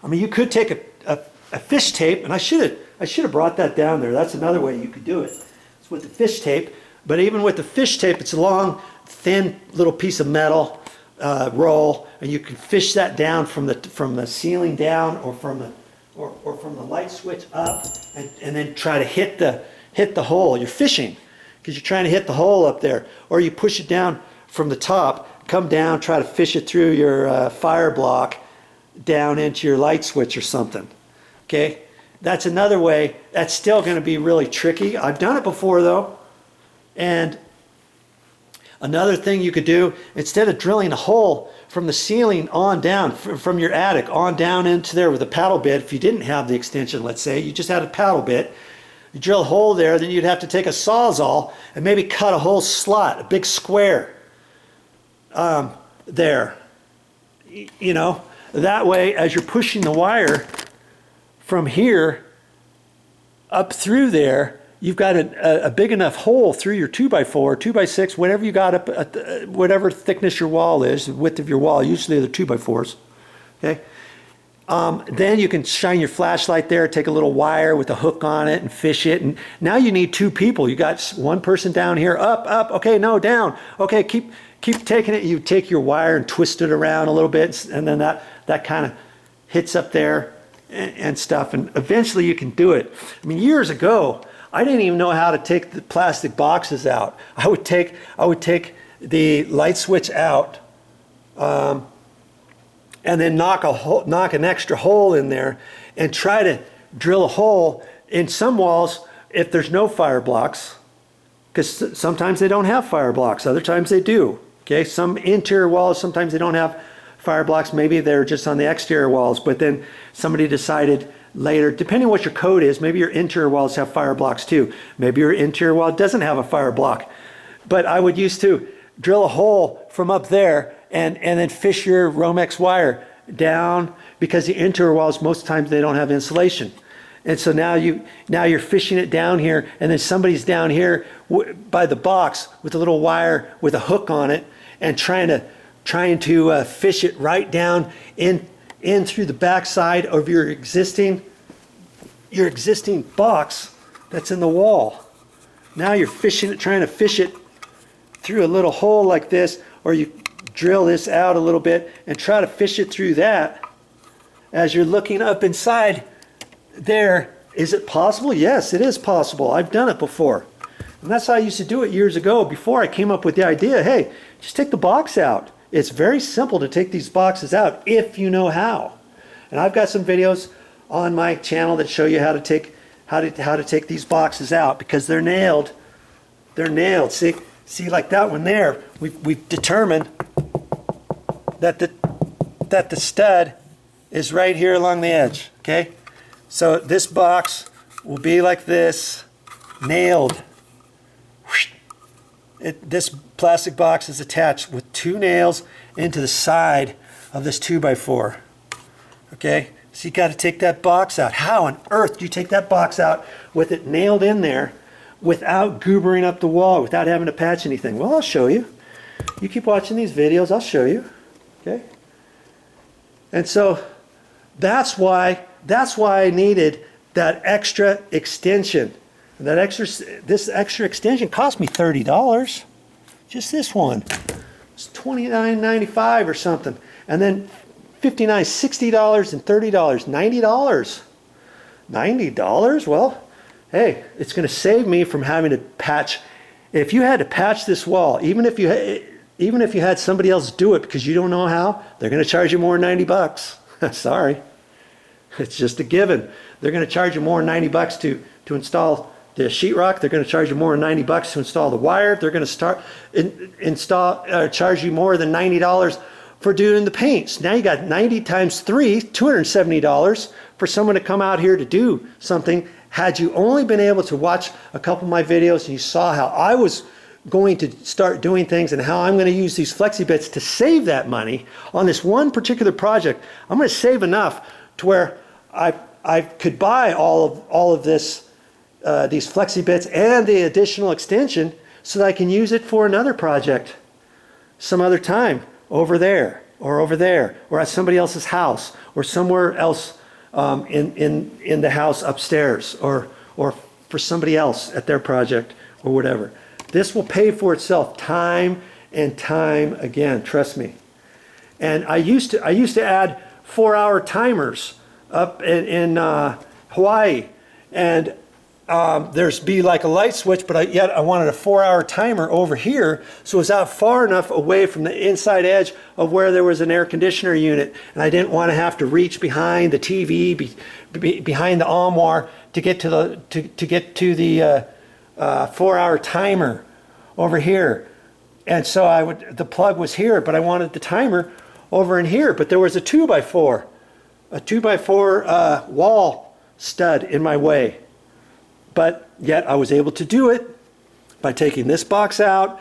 I mean, you could take a fish tape, and I should have brought that down there. That's another way you could do it. It's with the fish tape. But even with the fish tape, it's a long, thin little piece of metal roll, and you can fish that down from the ceiling down, or from the light switch up, and then try to hit the hole. You're fishing because you're trying to hit the hole up there, or you push it down from the top, come down, try to fish it through your fire block down into your light switch or something. Okay, that's another way. That's still going to be really tricky. I've done it before though. And another thing you could do, instead of drilling a hole from the ceiling on down, from your attic on down into there with a paddle bit, if you didn't have the extension, let's say, you just had a paddle bit, you drill a hole there, then you'd have to take a Sawzall and maybe cut a whole slot, a big square there. You know, that way as you're pushing the wire from here up through there, you've got a big enough hole through your 2x4, 2x6, whatever you got up at whatever thickness your wall is, the width of your wall, usually they're 2x4s. Okay. Then you can shine your flashlight there, take a little wire with a hook on it and fish it. And now you need two people. You got one person down here, up, okay, no, down. Okay, keep taking it. You take your wire and twist it around a little bit, and then that kind of hits up there and stuff. And eventually you can do it. I mean, years ago, I didn't even know how to take the plastic boxes out. I would take the light switch out, and then knock an extra hole in there, and try to drill a hole in some walls if there's no fire blocks, because sometimes they don't have fire blocks, other times they do. Okay, some interior walls, sometimes they don't have fire blocks, maybe they're just on the exterior walls, but then somebody decided later, depending on what your code is, maybe your interior walls have fire blocks too. Maybe your interior wall doesn't have a fire block. But I would used to drill a hole from up there and then fish your Romex wire down, because the interior walls, most times they don't have insulation. And so now you're fishing it down here, and then somebody's down here by the box with a little wire with a hook on it, and trying to fish it right down in through the backside of your existing box that's in the wall. Now you're fishing it, trying to fish it through a little hole like this, or you drill this out a little bit and try to fish it through that as you're looking up inside there. Is it possible? Yes, it is possible. I've done it before. And that's how I used to do it years ago, before I came up with the idea, hey, just take the box out. It's very simple to take these boxes out if you know how. And I've got some videos on my channel that show you how to take these boxes out, because they're nailed. They're nailed. See, like that one there. We've determined that the stud is right here along the edge. Okay, so this box will be like this, nailed. This plastic box is attached with two nails into the side of this 2x4. Okay, so you got to take that box out. How on earth do you take that box out with it nailed in there without goobering up the wall, without having to patch anything? Well, I'll show you. You keep watching these videos, I'll show you. Okay, and so that's why I needed that extra extension. This extra extension cost me $30. Just this one. It's $29.95 or something. And then $59, $60, and $30. $90. $90? Well, hey, it's going to save me from having to patch. If you had to patch this wall, even if you had somebody else do it because you don't know how, they're going to charge you more than 90 bucks. Sorry. It's just a given. They're going to charge you more than 90 bucks to install the sheetrock. They're going to charge you more than 90 bucks to install the wire. They're going to charge you more than $90 for doing the paints. Now you got 90 times 3, $270 for someone to come out here to do something. Had you only been able to watch a couple of my videos and you saw how I was going to start doing things and how I'm going to use these flexi bits to save that money on this one particular project, I'm going to save enough to where I could buy all of this, these flexi bits and the additional extension, so that I can use it for another project some other time over there, or over there, or at somebody else's house, or somewhere else in the house upstairs, or for somebody else at their project or whatever. This will pay for itself time and time again, trust me. And I used to add 4-hour timers up in Hawaii, and there's be like a light switch, but yet I wanted a 4-hour timer over here, so it was out far enough away from the inside edge of where there was an air conditioner unit, and I didn't want to have to reach behind the TV, behind the armoire to get to the 4-hour timer over here. And so the plug was here, but I wanted the timer over in here. But there was a 2x4 wall stud in my way. But yet I was able to do it by taking this box out.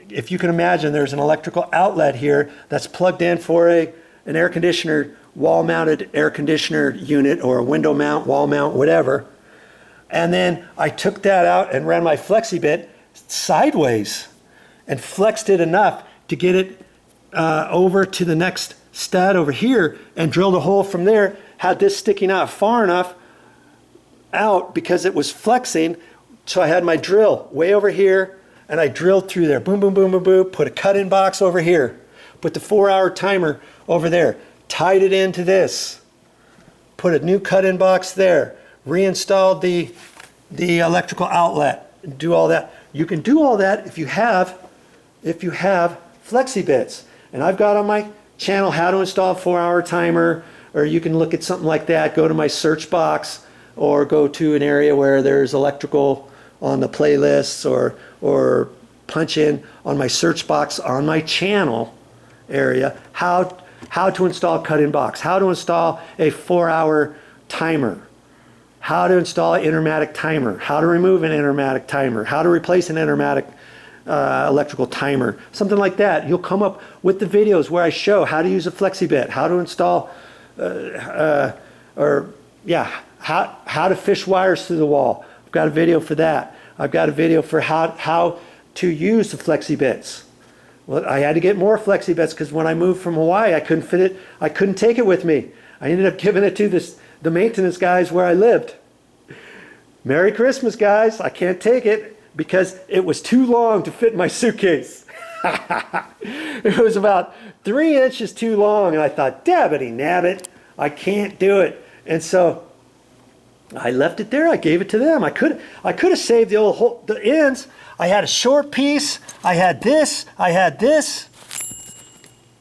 If you can imagine, there's an electrical outlet here that's plugged in for an air conditioner, wall-mounted air conditioner unit, or a window mount, wall mount, whatever. And then I took that out and ran my flexi bit sideways and flexed it enough to get it over to the next stud over here, and drilled a hole from there. Had this sticking out far enough out because it was flexing, so I had my drill way over here, and I drilled through there. Boom, boom, boom, boom, boom. Put a cut-in box over here. Put the 4-hour timer over there. Tied it into this. Put a new cut-in box there. Reinstalled the electrical outlet. Do all that. You can do all that if you have flexi bits. And I've got on my channel how to install a 4-hour timer, or you can look at something like that. Go to my search box, or go to an area where there's electrical on the playlists, or punch in on my search box on my channel area how to install a cut-in box, how to install a 4-hour timer, how to install an intermatic timer, how to remove an intermatic timer, how to replace an intermatic electrical timer, something like that. You'll come up with the videos where I show how to use a flexi bit, how to install how to fish wires through the wall. I've got a video for that. I've got a video for how to use the flexi bits. Well, I had to get more flexi bits because when I moved from Hawaii, I couldn't fit it. I couldn't take it with me. I ended up giving it to the maintenance guys where I lived. Merry Christmas, guys. I can't take it because it was too long to fit in my suitcase. It was about 3 inches too long, and I thought, dabbity nabbit, I can't do it. And so I left it there. I gave it to them. I could have saved the ends. I had a short piece. I had this. I had this.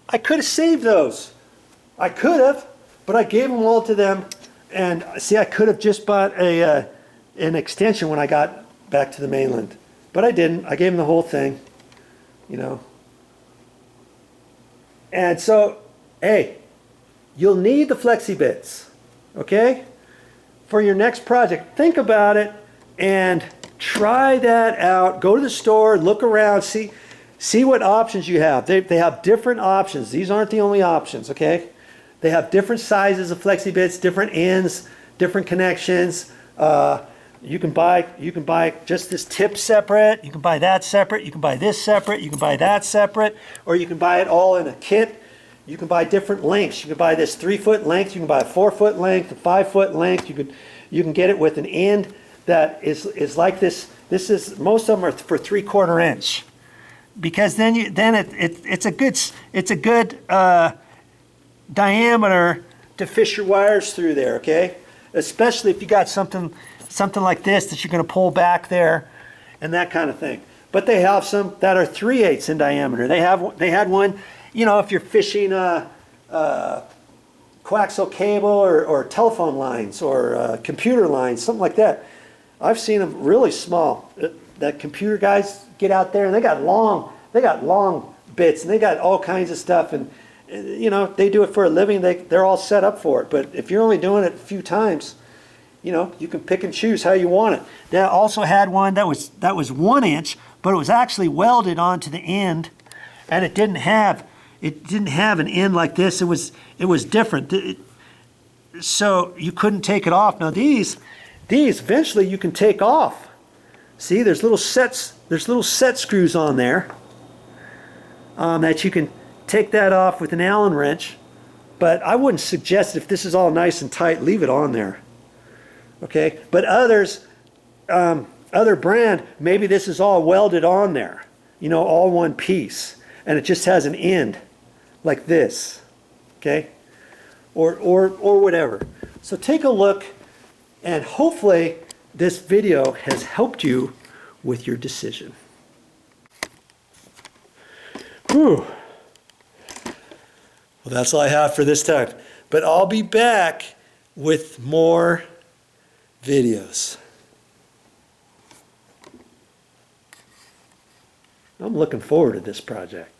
I could have saved those. I could have, but I gave them all to them. And see, I could have just bought an extension when I got back to the mainland, but I didn't. I gave them the whole thing, you know. And so, hey, you'll need the flexi bits, okay? For your next project, think about it and try that out. Go to the store, look around, see what options you have. They have different options. These aren't the only options, okay? They have different sizes of flexi bits, different ends, different connections. You can buy just this tip separate. You can buy that separate. You can buy this separate. You can buy that separate, or you can buy it all in a kit. You can buy different lengths. You can buy this 3-foot length. You can buy a 4-foot length, a 5-foot length. You can get it with an end that is like this. This is, most of them are for 3/4 inch, because then it's a good diameter to fish your wires through there. Okay, especially if you got something like this that you're going to pull back there, and that kind of thing. But they have some that are 3/8 in diameter. They had one. You know, if you're fishing coaxial cable or telephone lines or computer lines, something like that. I've seen them really small. That computer guys get out there and they got long bits and they got all kinds of stuff, and you know, they do it for a living. They're all set up for it. But if you're only doing it a few times, you know, you can pick and choose how you want it. They also had one that was 1 inch, but it was actually welded onto the end, and it didn't have an end like this. It was different. So you couldn't take it off. Now these eventually you can take off. See, there's little set screws on there that you can take that off with an Allen wrench, but I wouldn't suggest if this is all nice and tight, leave it on there. Okay, but others, other brand, maybe this is all welded on there, you know, all one piece, and it just has an end like this, okay, or whatever. So take a look, and hopefully this video has helped you with your decision. Whew. Well, that's all I have for this time, but I'll be back with more videos. I'm looking forward to this project.